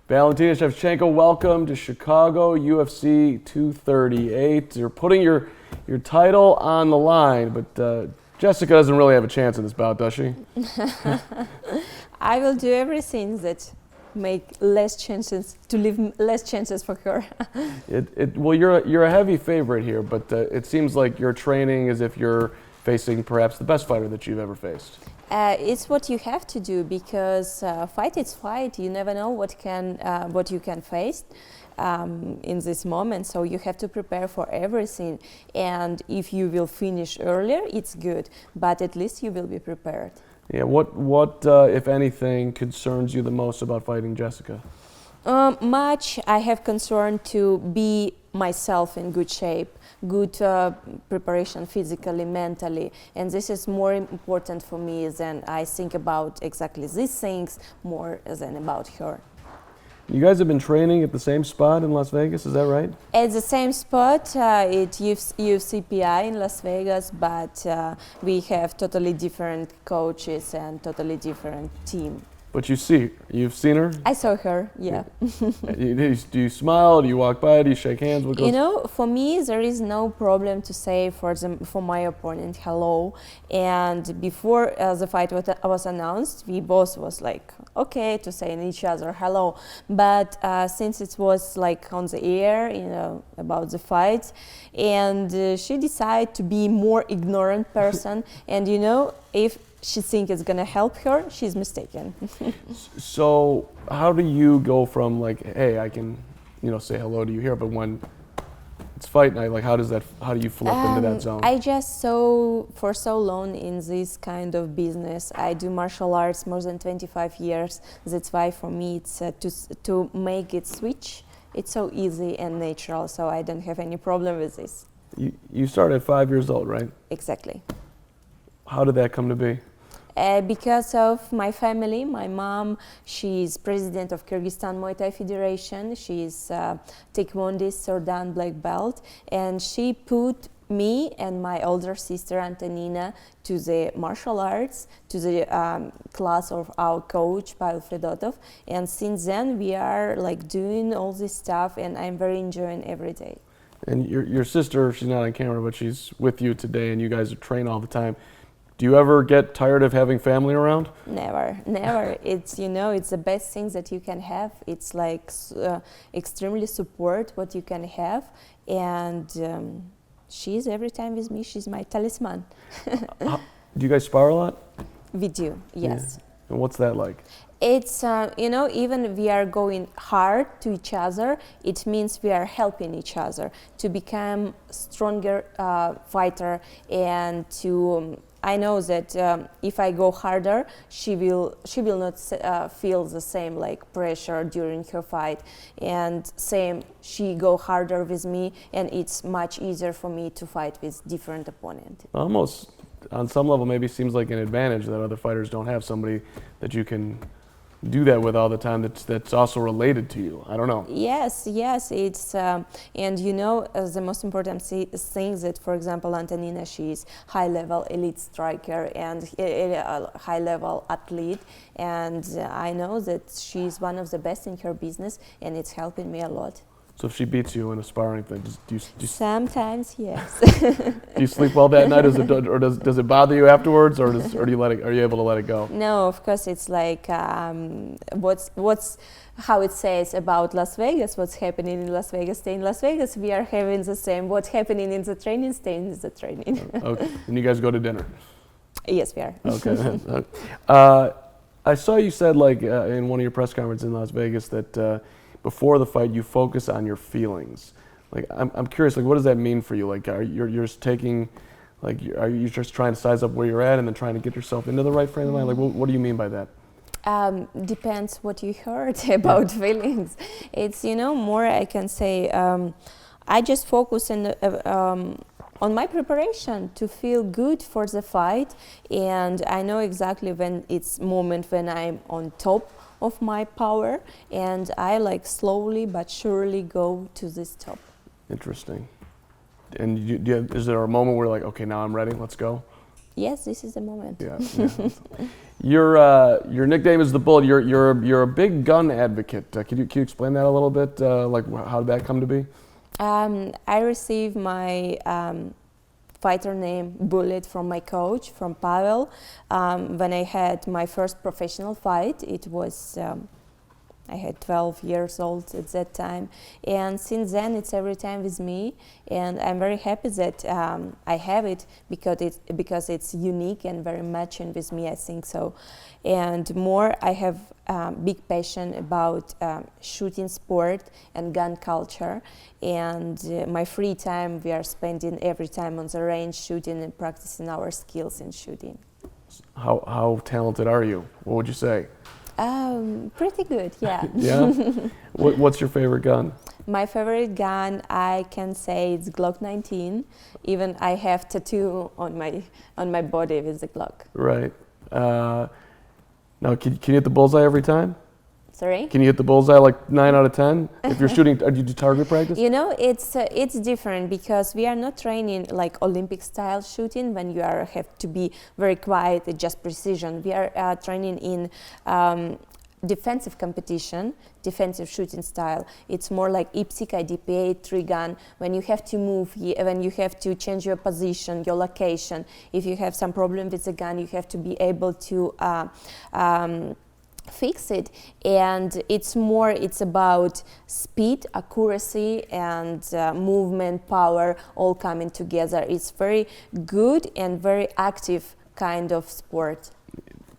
Valentina Shevchenko, welcome to Chicago UFC 238. You're putting your title on the line, but Jessica doesn't really have a chance in this bout, does she? I will do everything that make less chances to leave less chances for her. Well, you're a heavy favorite here, but it seems like you're training as if you're facing perhaps the best fighter that you've ever faced. It's what you have to do because fight is fight. You never know what you can face in this moment. So you have to prepare for everything. And if you will finish earlier, it's good. But at least you will be prepared. Yeah. What if anything concerns you the most about fighting Jessica? Much. I have concern to be myself in good shape, good preparation physically, mentally, and this is more important for me than I think about exactly these things more than about her. You guys have been training at the same spot in Las Vegas, is that right? At the same spot, at UFC in Las Vegas, but we have totally different coaches and totally different team. But you've seen her? I saw her, yeah. Do you smile? Do you walk by? Do you shake hands? What goes? You know, for me, there is no problem to say for my opponent hello. And before the fight was announced, we both was like, okay, to say each other hello. But since it was like on the air, you know, about the fight, and she decided to be more ignorant person. And you know, if she thinks it's gonna help her, she's mistaken. So how do you go from like, hey, I can, say hello to you here, but when it's fight night, like how do you flip into that zone? I just for so long in this kind of business. I do martial arts more than 25 years. That's why for me it's to make it switch. It's so easy and natural, so I don't have any problem with this. You started at 5 years old, right? Exactly. How did that come to be? Because of my family. My mom, she's president of Kyrgyzstan Muay Thai Federation. She's Taekwondoist Sordan black belt, and she put me and my older sister Antonina to the martial arts, to the class of our coach Pavel Fedotov, and since then we are like doing all this stuff, and I'm very enjoying every day. And your sister, she's not on camera, but she's with you today, and you guys train all the time. Do you ever get tired of having family around? Never, never. It's, it's the best thing that you can have. It's like extremely support what you can have. And she's every time with me, she's my talisman. Do you guys spar a lot? We do, yes. Yeah. And what's that like? It's, even we are going hard to each other, it means we are helping each other to become stronger fighter and to... I know that if I go harder, she will not feel the same like pressure during her fight, and same she go harder with me, and it's much easier for me to fight with different opponent. Almost on some level, maybe seems like an advantage that other fighters don't have somebody that you can do that with all the time that's also related to you. I don't know. Yes, it's and the most important thing that, for example, Antonina, she's high-level elite striker and a high-level athlete, and I know that she's one of the best in her business, and it's helping me a lot. So if she beats you in a sparring thing, do you sometimes, yes. Do you sleep well that night, or does it bother you afterwards, or do you are you able to let it go? No, of course it's like what's how it says about Las Vegas. What's happening in Las Vegas, stay in Las Vegas. We are having the same. What's happening in the training, stay in the training. Okay, and you guys go to dinner. Yes, we are. Okay. I saw you said in one of your press conferences in Las Vegas that. Before the fight, you focus on your feelings. Like, I'm curious. Like, what does that mean for you? Like, are you just taking, like, are you just trying to size up where you're at and then trying to get yourself into the right frame of mind? Like, what do you mean by that? Depends what you heard about feelings. It's more. I can say I just focus on my preparation to feel good for the fight, and I know exactly when it's moment when I'm on top of my power, and I slowly but surely go to this top. Interesting. And is there a moment where okay, now I'm ready, let's go? Yes, this is the moment. Yeah. Your nickname is the Bullet. You're a big gun advocate. Can you explain that a little bit? Like how did that come to be? I received my fighter name Bullet from my coach, from Pavel. When I had my first professional fight, it was I had 12 years old at that time, and since then it's every time with me, and I'm very happy that I have it because it's unique and very matching with me, I think so. And more, I have big passion about shooting sport and gun culture, and my free time we are spending every time on the range shooting and practicing our skills in shooting. How talented are you? What would you say? Pretty good, yeah. Yeah. What's your favorite gun? My favorite gun, I can say it's Glock 19. Even I have tattoo on my body with the Glock. Right. Now, can you hit the bullseye every time? Sorry? Can you hit the bullseye like 9 out of 10? If you're shooting, do you do target practice? You know, it's different because we are not training like Olympic style shooting when you have to be very quiet, just precision. We are training in defensive competition, defensive shooting style. It's more like IPSC, IDPA, tree gun, when you have to move, when you have to change your position, your location. If you have some problem with the gun, you have to be able to fix it, and it's about speed, accuracy, and movement, power, all coming together. It's very good and very active kind of sport.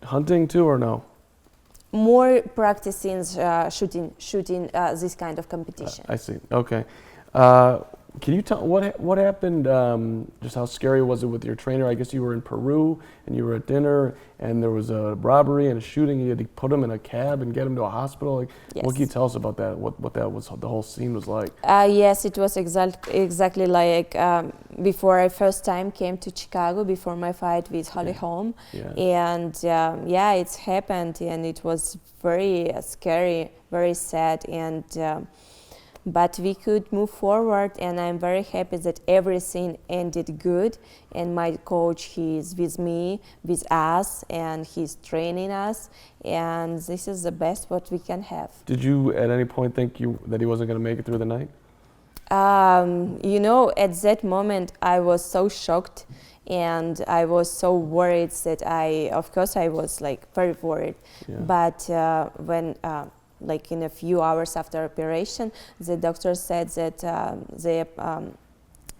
Hunting too, or no? More practicing shooting this kind of competition. I see. Okay. Can you tell what happened? Just how scary was it with your trainer? I guess you were in Peru and you were at dinner, and there was a robbery and a shooting. You had to put him in a cab and get him to a hospital. Like, Yes. what can you tell us about that? What that was? The whole scene was like. Yes, it was exactly like before I first time came to Chicago before my fight with Holly Holm, Yeah. and yeah, it's happened, and it was very scary, very sad, and. But we could move forward, and I'm very happy that everything ended good. And my coach, he's with me, with us, and he's training us. And this is the best what we can have. Did you at any point think that he wasn't going to make it through the night? You know, at that moment, I was so shocked, and I was so worried that of course, I was like very worried. Yeah. But when like in a few hours after operation, the doctor said that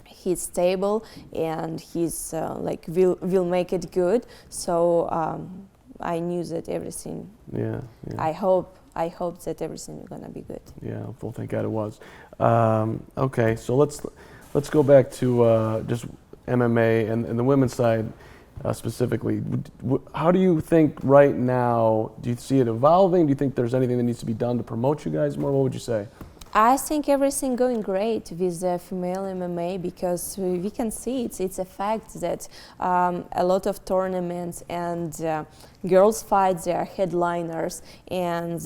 he's stable and he's like will make it good. So I knew that everything. Yeah. I hope that everything is gonna be good. Yeah. Well, thank God it was. Okay, so let's go back to just MMA and the women's side. Specifically, how do you think right now, do you see it evolving? Do you think there's anything that needs to be done to promote you guys more? What would you say? I think everything going great with female MMA because we can see it's a fact that a lot of tournaments and girls fights, they are headliners, and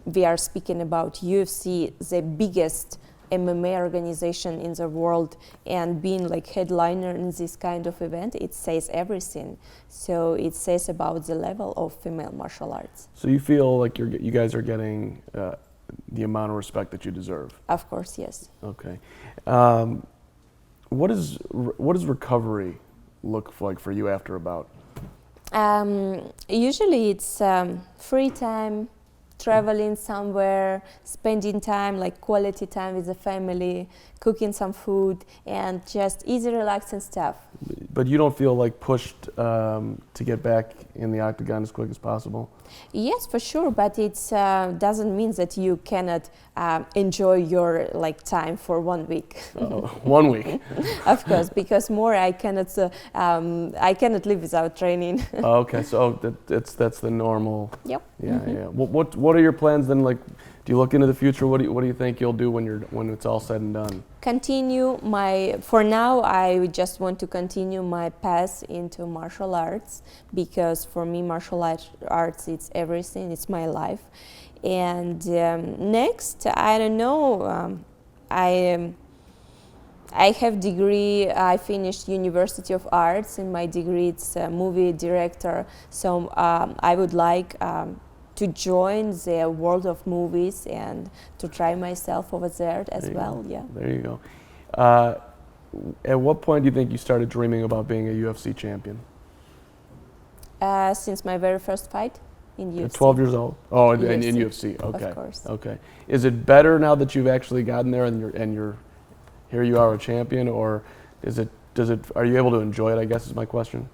we are speaking about UFC, the biggest MMA organization in the world, and being like headliner in this kind of event, it says everything. So it says about the level of female martial arts. So you feel like you guys are getting the amount of respect that you deserve? Of course, yes. Okay. What does recovery look like for you after a bout? Usually it's free time, traveling somewhere, spending time, like quality time with the family, cooking some food, and just easy, relaxing stuff. But you don't feel like pushed to get back in the octagon as quick as possible? Yes, for sure, but it doesn't mean that you cannot enjoy your like time for 1 week. 1 week. Of course, because more I cannot live without training. Okay, so that's the normal. Yep. Yeah, yeah. What are your plans then? Like, do you look into the future? What do you think you'll do when it's all said and done? For now, I just want to continue my path into martial arts, because for me martial arts it's everything, it's my life. And next, I don't know, I have degree. I finished University of Arts. In my degree, it's a movie director. So I would like to join the world of movies and to try myself over there as well. Go. Yeah. There you go. At what point do you think you started dreaming about being a UFC champion? Since my very first fight in UFC. At 12 years old. Oh, in UFC. UFC. Okay. Of course. Okay. Is it better now that you've actually gotten there and you're here you are a champion, or are you able to enjoy it, I guess is my question?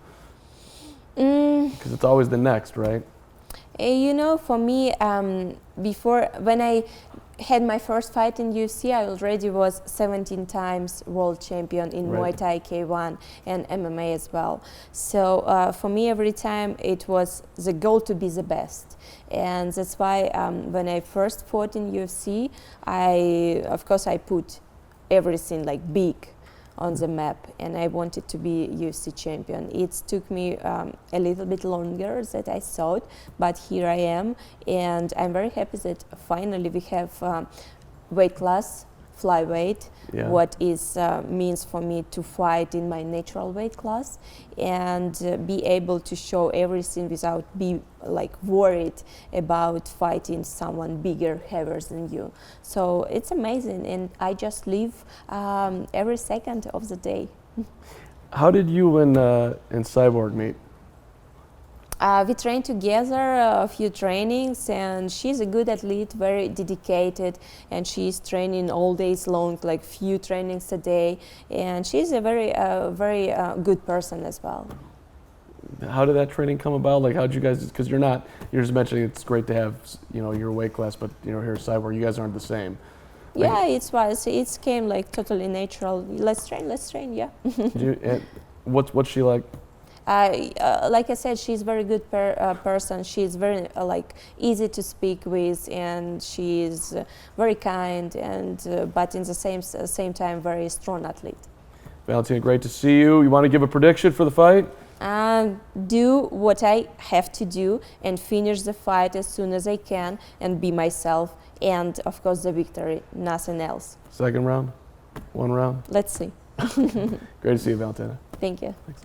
Because it's always the next, right? You know, for me, before, when I had my first fight in UFC, I already was 17 times world champion in Right. Muay Thai, K1 and MMA as well. So for me, every time it was the goal to be the best. And that's why when I first fought in UFC, of course I put everything like big on the map, and I wanted to be UFC champion. It took me a little bit longer than I thought, but here I am, and I'm very happy that finally we have weight class, flyweight, Yeah. what is means for me to fight in my natural weight class and be able to show everything without be like worried about fighting someone bigger, heavier than you. So it's amazing, and I just live every second of the day. How did you and Cyborg meet? We trained together a few trainings, and she's a good athlete, very dedicated, and she's training all days long, like few trainings a day, and she's a very good person as well. How did that training come about? Like, how'd you guys? Because you're just mentioning it's great to have your weight class, but here at Cyborg, you guys aren't the same. Like, Yeah, it came like totally natural. Let's train, yeah. What's she like? Like I said, she's very good person. She's very like easy to speak with, and she's very kind, and but in the same time very strong athlete. Valentina, great to see you. You want to give a prediction for the fight? Do what I have to do and finish the fight as soon as I can and be myself, and of course the victory, nothing else. Second round? One round? Let's see. Great to see you, Valentina. Thank you. Thanks.